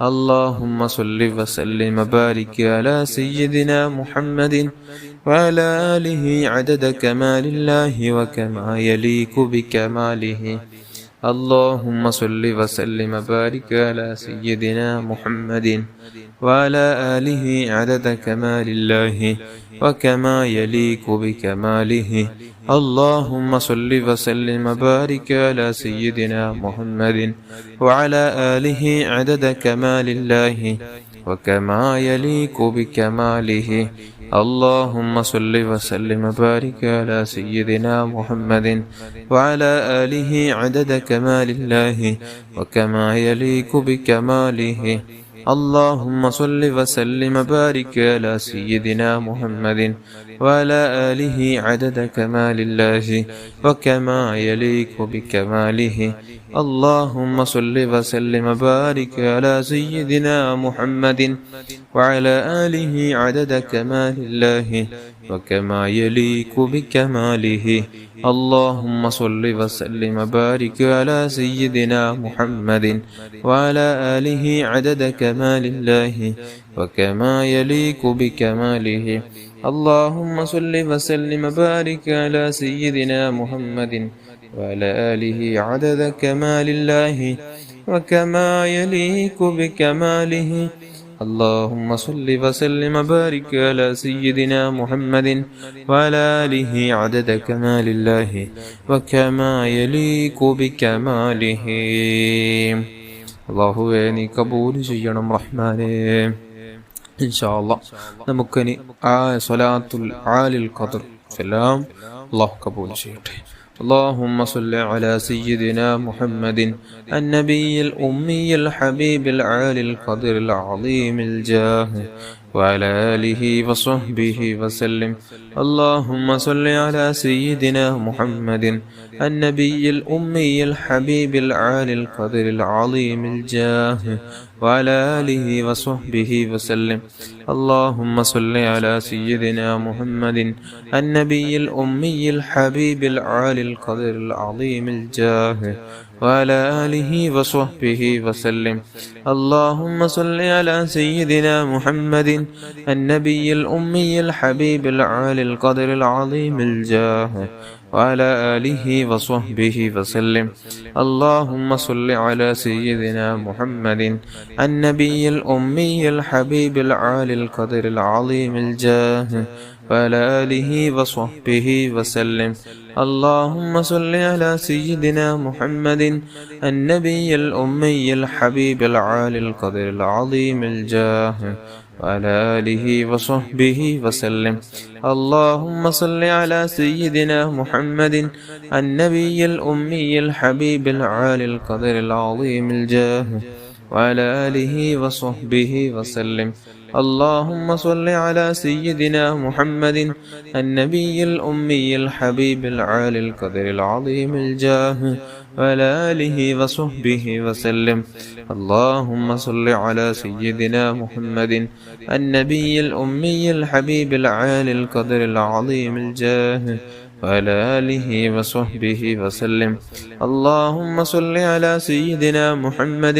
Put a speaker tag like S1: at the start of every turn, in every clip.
S1: اللهم صل وسلم وبارك على سيدنا محمد وعلى آله عدد كمال الله وكما يليق بكماله. اللهم صل وسلم وبارك على سيدنا محمد وعلى آله عدد كمال الله وكما يليق بكماله. اللهم صل وسلم وبارك على سيدنا محمد وعلى آله عدد كمال الله وكما يليق بكماله. اللهم صل وسلم وبارك على سيدنا محمد وعلى آله عدد كمال الله وكما يليق بكماله. اللهم صل وسلم وبارك على سيدنا محمد وعلى آله عدد كمال الله وكما يليق بكماله. اللهم صل وسلم وبارك على سيدنا محمد وعلى آله عدد كمال الله وكما يليق بكماله. اللهم صل وسلم وبارك على سيدنا محمد وعلى آله عدد كمال الله وكما يليق بكماله. اللهم صل وسلم وبارك على سيدنا محمد وعلى آله عدد كمال الله وكما يليق بكماله. اللهم صل وسلم وبارك على سيدنا محمد وعلى آله عدد كمال الله وكما يليق بكماله. അല്ലാഹുവേ നീ കബൂൽ ചെയ്യണം റഹ്മാനേ. ഇൻഷാ അല്ലാഹ് നമുക്കിനി സ്വലാത്തുൽ ആലിൽ ഖദ്ർ സലാം അല്ലാഹു കബൂൽ ചെയ്യട്ടെ. اللهم صل على سيدنا محمد النبي الأمي الحبيب العالي القدر العظيم الجاه وعلى آله وصحبه وسلم. اللهم صل على سيدنا محمد النبي الأمي الحبيب العالي القدر العظيم الجاه وعلى آله وصحبه وسلم. اللهم صل على سيدنا محمد النبي الأمي الحبيب العالي القدر العظيم الجاه وعلى آله وصحبه وسلم. اللهم صل على سيدنا محمد النبي الأمي الحبيب العالي القدر العظيم الجاه وعلى آله وصحبه وسلم. اللهم صل على سيدنا محمد النبي الأمي الحبيب العالي القدر العظيم الجاه وعلى آله وصحبه وسلم. اللهم صل على سيدنا محمد النبي الأمي الحبيب العالي القدر العظيم الجاه وعلى آله وصحبه وسلم. اللهم صل على سيدنا محمد النبي الأمي الحبيب العالي القدر العظيم الجاه وعلى آله وصحبه وسلم. اللهم صل على سيدنا محمد النبي الأمي الحبيب العالي القدر العظيم الجاه وعلى آله وصحبه وسلم. اللهم صل على سيدنا محمد النبي الأمي الحبيب العالي القدر العظيم الجاه وعلى آله وصحبه وسلم. اللهم صل على سيدنا محمد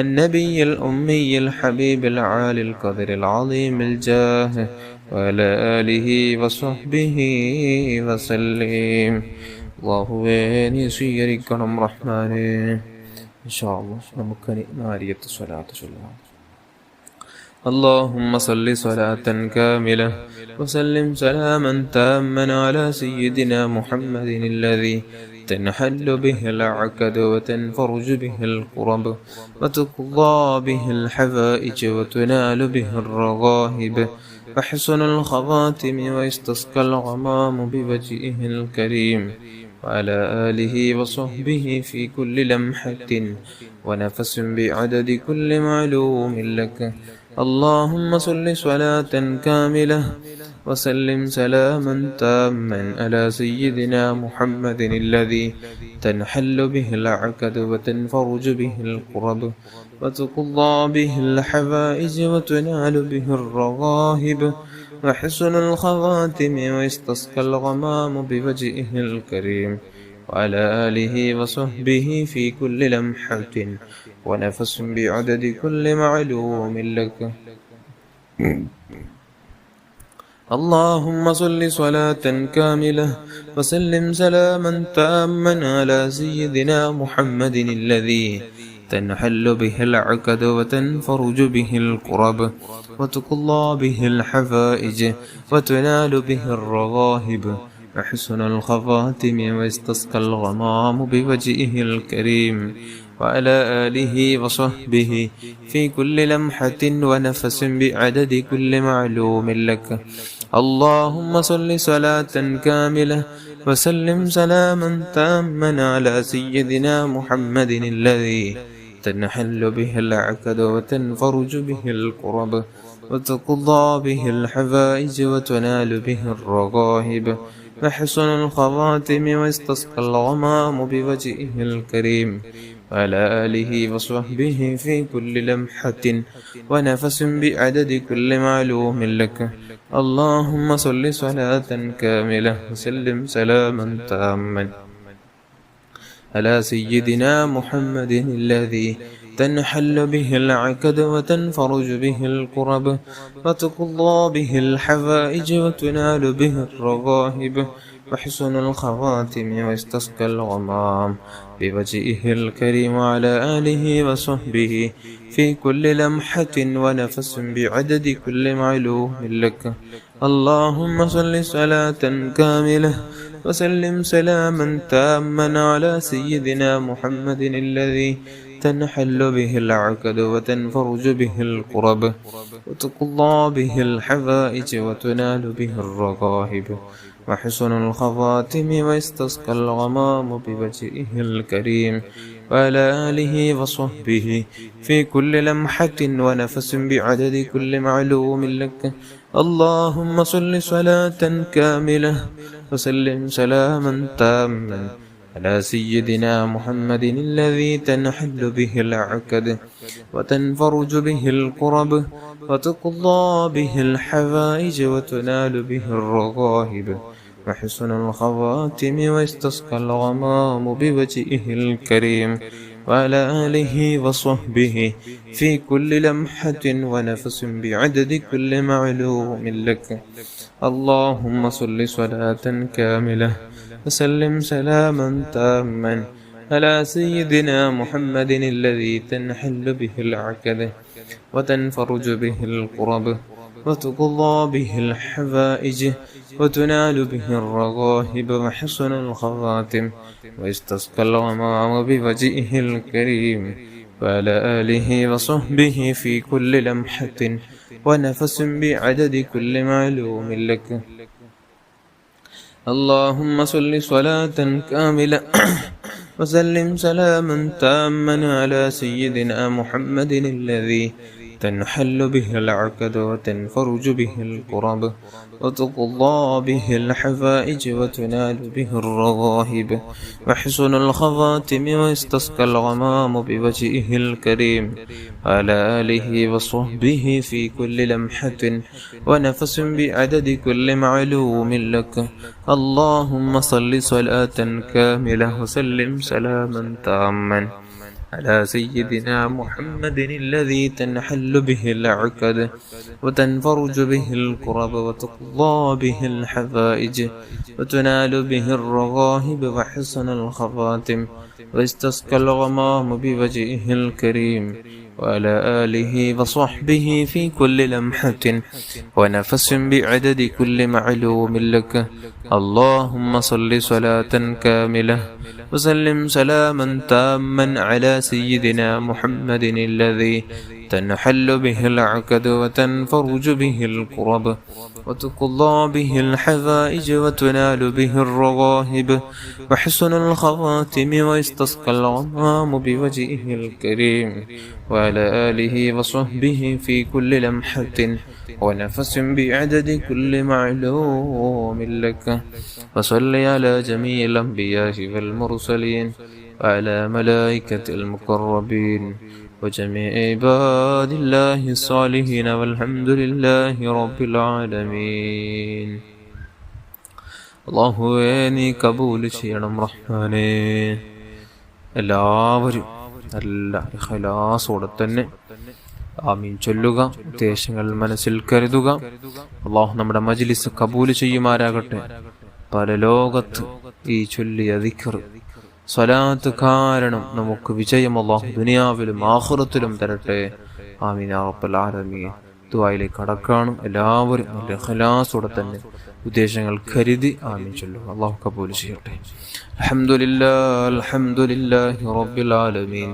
S1: النبي الأمي الحبيب العالي القدر العظيم الجاه وعلى آله وصحبه وسلم. അല്ലാഹുവേ നീ സ്വീകരിക്കണം റഹ്മാനേ. ഇൻഷാ അല്ലാഹ് നമുക്കിനി നാരിയത്ത് സ്വലാത്ത് ചൊല്ലാം. اللهم صل صلاة كاملة وسلم سلاما تاما على سيدنا محمد الذي تنحل به العقد وتنفرج به الكرب وتقضى به الحوائج وتنال به الرغائب وحسن الخواتم ويستسقى الغمام بوجهه الكريم وعلى آله وصحبه في كل لمحة ونفس بعدد كل معلوم لك. اللهم صل صلاة كاملة وسلم سلاما تاما على سيدنا محمد الذي تنحل به العقد وتنفرج به الكرب وتقضى به الحوائج وتنال به الرغائب وحسن الخواتم ويستسقى الغمام بوجهه الكريم وعلى آله وصحبه في كل لمحة ونفس بعدد كل معلوم لك. اللهم صل صلاة كاملة وسلم سلاما تاما على سيدنا محمد الذي تنحل به العقد وتنفرج به الكرب وتقضى به الحفائج وتنال به الرغائب وحسن الخواتم ويستسقى الغمام بوجهه الكريم وعلى آله وصحبه في كل لمحة ونفس بعدد كل معلوم لك. اللهم صل صلاة كاملة وسلم سلاما تاما على سيدنا محمد الذي تنحل به العقد وتنفرج به الكرب وتقضى به الحوائج وتنال به الرغائب وحسن الخواتم ويستسقى الغمام بوجهه الكريم وعلى آله وصحبه في كل لمحة ونفس بعدد كل معلوم لك. اللهم صل صلاة كاملة وسلم سلاما تاما على سيدنا محمد الذي تنحل به العقد وتنفرج به الكرب وتقضى به الحوائج وتنال به الرغائب وحسن الخواتم ويستسقى الغمام بوجهه الكريم وعلى آله وصحبه في كل لمحة ونفس بعدد كل معلوم لك. اللهم صل صلاة كاملة وسلم سلاما تاما على سيدنا محمد الذي تنحل به العقد وتنفرج به الكرب وتقضى به الحوائج وتنال به الرغائب وحسن الخواتم ويستسقى الغمام بوجهه الكريم وعلى آله وصحبه في كل لمحة ونفس بعدد كل معلوم لك. اللهم صل صلاة كاملة وسلم سلاما تاما على سيدنا محمد الذي تنحل به العقد وتنفرج به الكرب وتقضى به الحوائج وتنال به الرغائب وحسن الخواتم ويستسقى الغمام بوجهه الكريم وعلى آله وصحبه في كل لمحة ونفس بعدد كل معلوم لك. اللهم صل صلاة كاملة وسلم سلاما تاما على سيدنا محمد الذي تنحل به العقد وتنفرج به الكرب وتقضى به الحوائج وتنال به الرغائب وحسن الخواتم ويستسقى الغمام بوجهه الكريم وعلى آله وصحبه في كل لمحة ونفس بعدد كل معلوم لك. اللهم صل صلاة كاملة وسلم سلاما تاما على سيدنا محمد الذي تنحل به العقد وتنفرج به الكرب وتقضى به الحوائج وتنال به الرغائب وحسن الخواتم ويستسقى الغمام بوجهه الكريم على آله وصحبه في كل لمحة ونفس بعدد كل معلوم لك. اللهم صل صلاة كاملة وسلم سلاما تاما على سيدنا محمد الذي تنحل به العقد وتنفرج به الكرب وتقضى به الحوائج وتنال به الرغائب وحسن الخواتم ويستسقى الغمام بوجهه الكريم وعلى آله وصحبه في كل لمحة ونفس بعدد كل معلوم لك. اللهم صل صلاة كاملة وسلم سلاما تاما على سيدنا محمد الذي تنحل به العقد وتنفرج به الكرب وتقضى به الحوائج وتنال به الرغائب وحسن الخواتم ويستسقى الغمام بوجهه الكريم وعلى آله وصحبه في كل لمحة ونفس بعدد كل معلوم لك. وصل على جميع الأنبياء والمرسلين وعلى ملائكة المقربين وجميع عباد الله الصالحين والحمد لله رب العالمين. അല്ലാഹുവേ നീ കബൂൽ ചെയ്യണം റഹ്മാനേ. എല്ലാവരും നല്ല ഇഖ്ലാസോടെ തന്നെ ആമീൻ ചൊല്ലുക, ഉദ്ദേശങ്ങൾ മനസ്സിൽ കരുതുക. അല്ലാഹു നമ്മുടെ മജ്ലിസ് കബൂൽ ചെയ്യുമാറാകട്ടെ. പരലോകത്ത് ഈ ചൊല്ലിയ ദിക്ർ സ്വലാത്ത് കാരണം നമുക്ക് വിജയം അല്ലാഹു ദുനിയാവിലും ആഖിറത്തിലും തരട്ടെ. ആമീൻ യാ റബ്ബൽ ആലമീൻ. ദുആയിലേക്ക് കടക്കാണ്. എല്ലാവരും നല്ല ഇഖ്ലാസോടെ തന്നെ ഉദ്ദേശങ്ങൾ കരുതി ആമീൻ ചൊല്ലുക. അല്ലാഹു കബൂൽ ചെയ്യട്ടെ. അൽഹംദുലില്ലാഹി റബ്ബിൽ ആലമീൻ.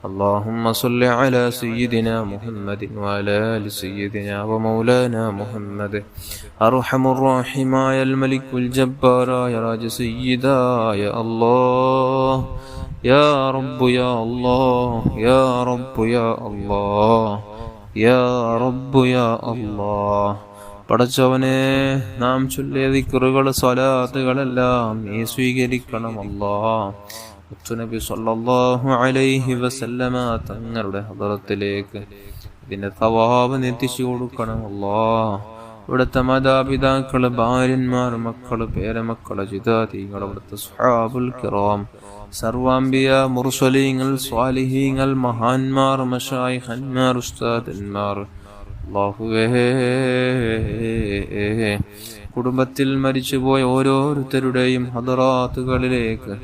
S1: اللهم صل على سيدنا محمد وعلى آل سيدنا ومولانا محمد. أرحم الراحمين الملك الجبار يا راج سيدا يا الله يا رب يا الله يا رب يا الله يا رب يا الله. പടച്ചവനെ, നാം ചൊല്ലിയ ദിക്റുകൾ സ്വലാത്തുകളെല്ലാം നീ സ്വീകരിക്കണം അല്ലാഹ്. നബി സല്ലല്ലാഹു അലൈഹി വസല്ലമ തങ്ങളുടെ ഹദറത്തിലേക്ക് ഇതിന്റെ തവാബ് എത്തിച്ചു കൊടുക്കണം അല്ലാഹ്. ഇവിടുത്തെ മാതാപിതാക്കള്, ഭാര്യന്മാർ, മക്കള്, പേരമക്കള്, ജിദാതികൾ, ഇവിടുത്തെ സ്വഹാബുൽ കിറാം, സർവാംബിയ, മുർസലീങ്ങൾ, സ്വാലിഹീങ്ങൾ, മഹാന്മാർ, മശായിഖന്മാർ, ഉസ്താദന്മാർ, അല്ലാഹുവേ കുടുംബത്തിൽ മരിച്ചുപോയ ഓരോരുത്തരുടെയും ഹദറാത്തുകളിലേക്ക്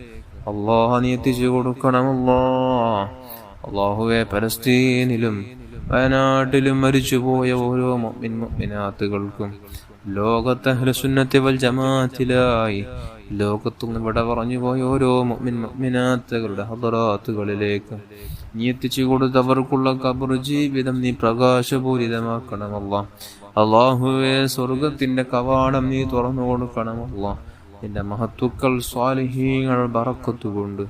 S1: അല്ലാഹ് നീ എത്തിച്ചു കൊടുക്കണം അല്ലാഹ്. അല്ലാഹുവേ പലസ്തീനിലും വയനാട്ടിലും മരിച്ചുപോയ ഓരോ മുഅ്മിൻ മുഅ്മിനാത്തുകൾക്കും ലോകത്തെ അഹ്ലു സുന്നത്തി വൽ ജമാഅത്തിലായി ലോകത്തുനിന്ന് ഇവിടെ പറഞ്ഞു പോയ ഓരോ മുഅ്മിൻ മുഅ്മിനാത്തുകളുടെ ഹദറാത്തുകളിലേക്ക് നീ എത്തിച്ചു കൊടുത്തവർക്കുള്ള ഖബർ ജീവിതം നീ പ്രകാശപൂരിതമാക്കണം അല്ലാഹ്. അല്ലാഹുവേ സ്വർഗത്തിന്റെ കവാടം നീ തുറന്നു കൊടുക്കണം അല്ലാഹ്. നിന്റെ മഹത്തുക്കൾ സ്വാലിഹീങ്ങൾ ബറക്കത്ത് കൊണ്ട്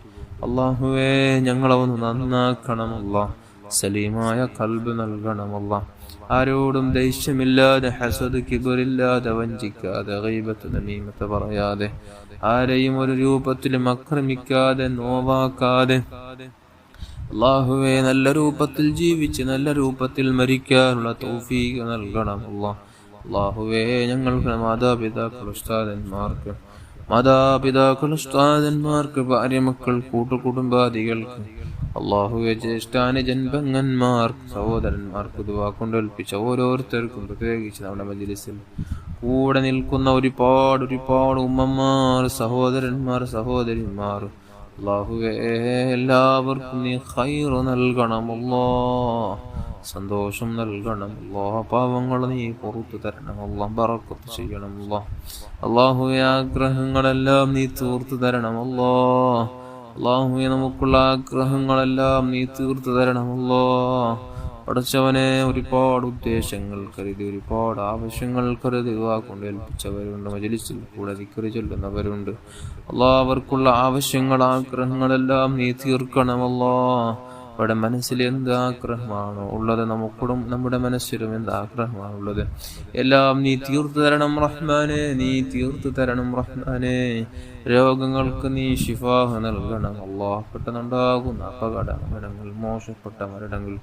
S1: അല്ലാഹുവേ ഞങ്ങളെ ഒന്ന് നന്നാക്കണം അല്ലാഹ്. സലീമായ ഖൽബ് നൽകണം അല്ലാഹ്. ആരോടും ദേഷ്യമില്ലാതെ, ഹസദ് കിബറില്ലാതെ, വഞ്ചിക്കാതെ, ഗീബത്ത് നമീമത്ത് പറയാതെ, ആരെയും ഒരു രൂപത്തിലും ആക്രമിക്കാതെ, നോവാക്കാതെ അല്ലാഹുവേ നല്ല രൂപത്തിൽ ജീവിച്ച് നല്ല രൂപത്തിൽ മരിക്കാനുള്ള തൗഫീഖ് നൽകണം അല്ലാഹ്. അല്ലാഹുവേ ഞങ്ങൾക്ക് മാതാപിതാക്കൾ, ഉസ്താദന്മാർക്ക്, ഭാര്യ, മക്കൾ, കൂട്ടുകുടുംബാദികൾക്ക് അല്ലാഹുവേ ജ്യേഷ്ഠാനുജൻ, പെങ്ങന്മാർക്ക്, സഹോദരന്മാർക്ക് ദുആ കൊണ്ടേൽപ്പിച്ച ഓരോരുത്തർക്കും, പ്രത്യേകിച്ച് നമ്മുടെ മജ്ലിസിൽ കൂടെ നിൽക്കുന്ന ഒരുപാട് ഉമ്മമാർ, സഹോദരന്മാർ, സഹോദരിമാർ അല്ലാഹുവേ എല്ലാവർക്കും നീ ഖൈർ നൽകണം അല്ലാഹ്. സന്തോഷം നൽകണം അല്ലാഹ്. പാവങ്ങൾ നീ പുറത്തു തരണം അല്ലാഹ്. ബറക്കത്ത് ചെയ്യണം അല്ലാഹ്. അല്ലാഹുവേ ആഗ്രഹങ്ങളെല്ലാം നീ തീർത്തു തരണം അല്ലാഹ്. അല്ലാഹുവേ നമുക്കുള്ള ആഗ്രഹങ്ങളെല്ലാം നീ തീർത്തു തരണം അല്ലാഹ്. പടച്ചവനെ ഒരുപാട് ഉദ്ദേശങ്ങൾ കരുതി, ഒരുപാട് ആവശ്യങ്ങൾ കരുതി കൊണ്ട് ഏൽപ്പിച്ചവരുണ്ട്. മജ്ലിസിൽ കൂടെ ദിക്ർ ചൊല്ലുന്നവരുണ്ട് അല്ലാഹ്. അവർക്കുള്ള ആവശ്യങ്ങൾ, ആഗ്രഹങ്ങളെല്ലാം നീ തീർക്കണം അല്ലാഹ്. അവിടെ മനസ്സിൽ എന്ത് ആഗ്രഹമാണോ ഉള്ളത്, നമുക്കും നമ്മുടെ മനസ്സിലും എന്ത് ആഗ്രഹമാണുള്ളത് എല്ലാം നീ തീർത്തു തരണം റഹ്മാനെ. നീ തീർത്തു തരണം റഹ്മാനെ. രോഗങ്ങൾക്ക് നീ ശിഫാഹ് നൽകണം അല്ലാഹ്. പെട്ടെന്നുണ്ടാകുന്ന അപകട മരണങ്ങൾ, മോശപ്പെട്ട മരണങ്ങൾ,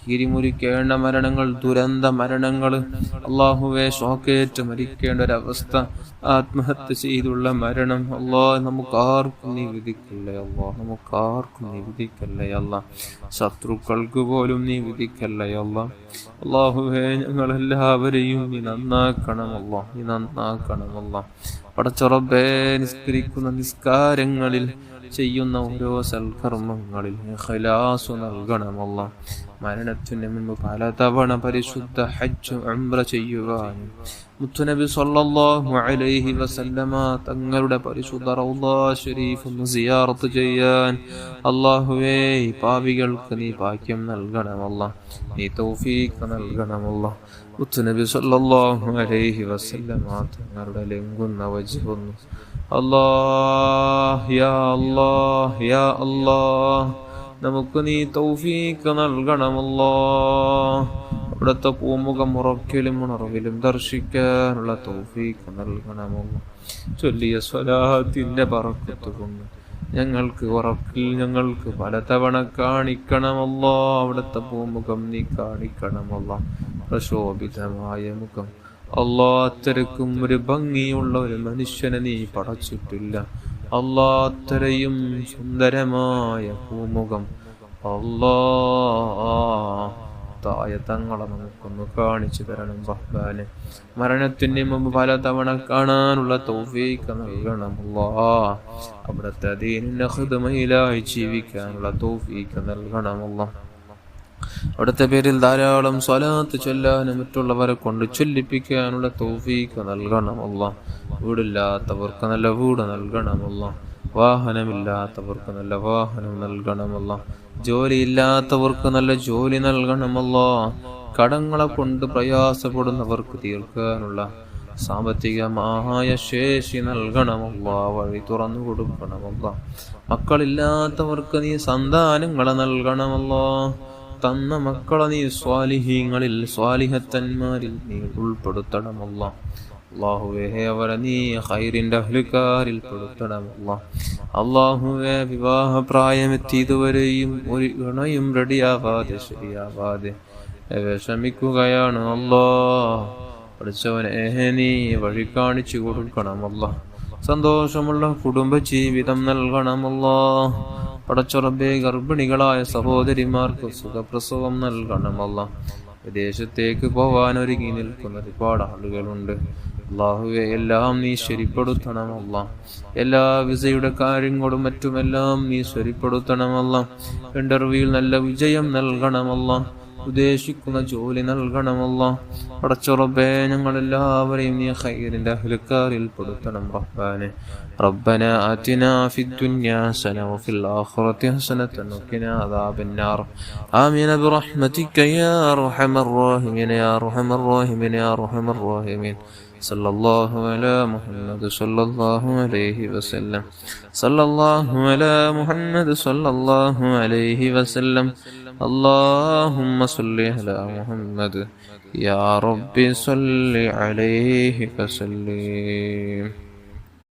S1: കിരിമുരിക്കേണ്ട മരണങ്ങൾ, ദുരന്ത മരണങ്ങൾ അല്ലാഹുവേ, ഷോക്കേറ്റ് മരിക്കേണ്ട ഒരവസ്ഥ, ആത്മഹത്യ ചെയ്തുള്ള മരണം അല്ലാഹ് നമുക്കാർക്കും നീ വിധിക്കല്ലേ അല്ലാഹ്. നമുക്കാർക്കും നീ വിധിക്കല്ലേ അല്ലാഹ്. ശത്രുക്കൾക്ക് പോലും നീ വിധിക്കല്ലേ അല്ലാഹ്. അല്ലാഹുവേ ഞങ്ങളെല്ലാവരെയും നീ നന്നാക്കണം അല്ലാഹ്. നീ നന്നാക്കണം അല്ലാഹ്. പടച്ച റബ്ബേ, നിസ്കരിക്കുന്ന നിസ്കാരങ്ങളിൽ, ചെയ്യുന്ന ഓരോ സൽക്കർമ്മങ്ങളിൽ ഇഖ്ലാസ് നൽകണം അല്ലാഹ്. മരണത്തിന് മുൻപ് പലതവണ പരിശുദ്ധ ഹജ്ജ് ഉംറ ചെയ്യുവാൻ മുത്തുനബി സല്ലല്ലാഹു അലൈഹി വസല്ലമ തങ്ങളുടെ പരിശുദ്ധ റൗള ശരീഫ് ഒന്ന് സിയാറത്ത് ചെയ്യാൻ അല്ലാഹുവേ പാപികൾക്ക് നീ ഭാഗ്യം നൽകണം അല്ലാഹ്. നീ തൗഫീഖ് നൽകണം അല്ലാഹ്. മുത്തുനബി സല്ലല്ലാഹു അലൈഹി വസല്ലമ തങ്ങളുടെ ലംഘുന്ന വജ്ഹൊന്നു അല്ലാഹ് യാ അല്ലാഹ് യാ അല്ലാഹ് നമുക്ക് നീ തൗഫീഖ് നൽകണമല്ലോ. അവിടുത്തെ പൂമുഖം ഉറക്കലും ഉണർവിലും ദർശിക്കാനുള്ള തൗഫീഖ് നൽകണമല്ലോ. ചൊല്ലിയ സ്വലാത്തിന്റെ ബറക്കത്ത് കൊണ്ട് ഞങ്ങൾക്ക് ഉറക്കിൽ ഞങ്ങൾക്ക് പലതവണ കാണിക്കണമല്ലോ. അവിടുത്തെ പൂമുഖം നീ കാണിക്കണമല്ലോ. പ്രശോഭിതമായ മുഖം അല്ലാ അത്തരക്കും ഒരു ഭംഗിയുള്ള ഒരു മനുഷ്യനെ നീ പടച്ചിട്ടില്ല. അല്ലാ അത്തരയും സുന്ദരമായ പൂമുഖം അല്ലാ തങ്ങളെ നമുക്കൊന്ന് കാണിച്ചു തരണം റഹ്മാനെ. മരണത്തിന് മുമ്പ് പലതവണ കാണാനുള്ള തൗഫീഖ് നൽകണം അല്ലാ. അവിടുത്തെ ദീനിന്റെ ഖിദ്മയിലായി ജീവിക്കാനുള്ള തൗഫീഖ് നൽകണം അല്ലാ. അവിടുത്തെ പേരിൽ ധാരാളം സ്വലാത്ത് ചൊല്ലാനും മറ്റുള്ളവരെ കൊണ്ട് ചൊല്ലിപ്പിക്കാനുള്ള തൗഫീഖ് നൽകണം അല്ലാ. വീടില്ലാത്തവർക്ക് നല്ല വീട് നൽകണം അല്ലാ. വാഹനമില്ലാത്തവർക്ക് നല്ല വാഹനം നൽകണമല്ല. ജോലിയില്ലാത്തവർക്ക് നല്ല ജോലി നൽകണമല്ലോ. കടങ്ങളെ കൊണ്ട് പ്രയാസപ്പെടുന്നവർക്ക് തീർക്കാനുള്ള സാമ്പത്തികമായ ശേഷി നൽകണമല്ല. വഴി തുറന്നു കൊടുക്കണമല്ല. മക്കളില്ലാത്തവർക്ക് നീ സന്താനങ്ങളെ നൽകണമല്ലോ. തന്ന മക്കളെ നീ സ്വാലിഹീങ്ങളിൽ സ്വാലിഹത്തന്മാരിൽ നീ ഉൾപ്പെടുത്തണമല്ല. അല്ലാഹുവേ അവരെ നീ ഖൈറിന്റെ അഹ്ലുകാരിൽ പെടുത്തണമല്ല. അല്ലാഹുവേ വിവാഹപ്രായമെത്തിയതുവരെയും ഒരു ഇണയും റെഡിയാവാതെ ശരിയാവാതെ വിഷമിക്കുകയാണ് അല്ലാ. പഠിച്ചവനെ നീ വഴി കാണിച്ചു കൊടുക്കണമല്ല. സന്തോഷമുള്ള കുടുംബജീവിതം നൽകണമല്ലോ. പടച്ചുറബേ ഗർഭിണികളായ സഹോദരിമാർക്ക് സുഖപ്രസവം നൽകണമല്ല. വിദേശത്തേക്ക് പോവാൻ ഒരുങ്ങി നിൽക്കുന്ന ഒരുപാട് ആളുകളുണ്ട്. അല്ലാഹുവേ എല്ലാം നീ ശരിപ്പെടുത്തണമല്ല. എല്ലാ വിസയുടെ കാര്യങ്ങളും മറ്റുമെല്ലാം നീ ശരിപ്പെടുത്തണമല്ല. ഇന്റർവ്യൂവിൽ നല്ല വിജയം നൽകണമല്ല. ഉദ്ദേശിക്കുന്ന ജോലി നൽകണമല്ല. പടച്ചുറബേ ഞങ്ങളെല്ലാവരെയും നീ ഖൈറിന്റെ അഹ്ലുകാരിൽ പെടുത്തണം റഹ്മാനെ. ربنا آتنا في الدنيا حسنة وفي الآخرة حسنة وقنا عذاب النار. آمين برحمتك يا أرحم الراحمين يا أرحم الراحمين يا أرحم الراحمين. صلى الله على محمد صلى الله عليه وسلم. صلى الله على محمد صلى الله عليه وسلم. اللهم صل على محمد يا رب صل عليه وسلم.